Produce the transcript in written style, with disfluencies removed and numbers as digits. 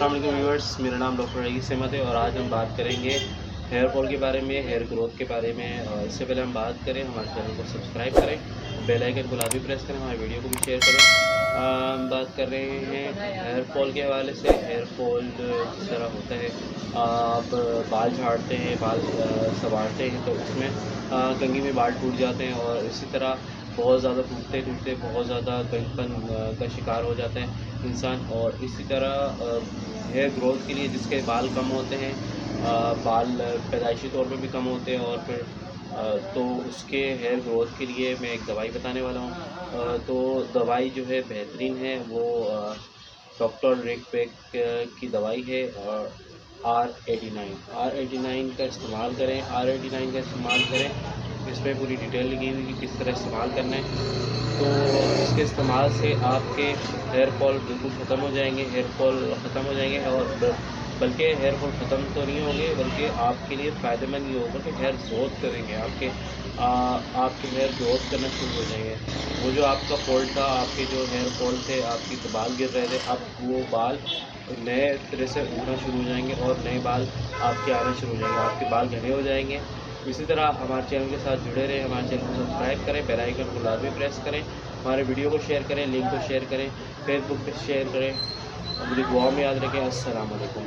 अस्सलाम वालेकुम व्यूअर्स, मेरा नाम डॉक्टर रईस अहमद है और आज हम बात करेंगे हेयर फॉल के बारे में, हेयर ग्रोथ के बारे में। और इससे पहले हम बात करें, हमारे चैनल को सब्सक्राइब करें, बेल आइकन गुलाबी प्रेस करें, हमारे वीडियो को भी शेयर करें। हम बात कर रहे हैं हेयर फॉल के हवाले से। हेयर फॉल जिस तरह होता है, आप बाल झाड़ते हैं, बाल संवारते हैं तो उसमें कंघी में बाल टूट जाते हैं और इसी तरह बहुत ज़्यादा टूटते टूटते बहुत ज़्यादा गंजपन का शिकार हो जाता है इंसान। और इसी तरह हेयर ग्रोथ के लिए जिसके बाल कम होते हैं, बाल पैदाइशी तौर पे भी कम होते हैं, और फिर तो उसके हेयर ग्रोथ के लिए मैं एक दवाई बताने वाला हूँ। तो दवाई जो है बेहतरीन है, वो डॉक्टर रिक बेक की दवाई है। और R89 का इस्तेमाल करें, R89 का इस्तेमाल करें। इसमें पूरी डिटेल लिखी हुई कि किस तरह इस्तेमाल करना है। तो इसके इस्तेमाल से आपके हेयर फॉल बिल्कुल ख़त्म हो जाएंगे, हेयर फॉल ख़त्म हो जाएंगे। और बल्कि हेयर फॉल ख़त्म तो नहीं होंगे, बल्कि आपके लिए फ़ायदेमंद ये होगा कि हेयर ग्रोथ करेंगे, आपके हेयर ग्रोथ करना शुरू हो जाएंगे। वो जो आपका फॉल था, आपके जो हेयर फॉल थे, आपके जो बाल गिर रहे थे, अब वो बाल नए तरह से उगना शुरू हो जाएंगे और नए बाल आपके आना शुरू हो जाएंगे, आपके बाल घने हो जाएंगे। इसी तरह हमारे चैनल के साथ जुड़े रहें, हमारे चैनल को सब्सक्राइब करें, बेल आइकन को लाजमी प्रेस करें, हमारे वीडियो को शेयर करें, लिंक को शेयर करें, फेसबुक पे शेयर करें। मुझे दुआ में याद रखें। अस्सलाम वालेकुम।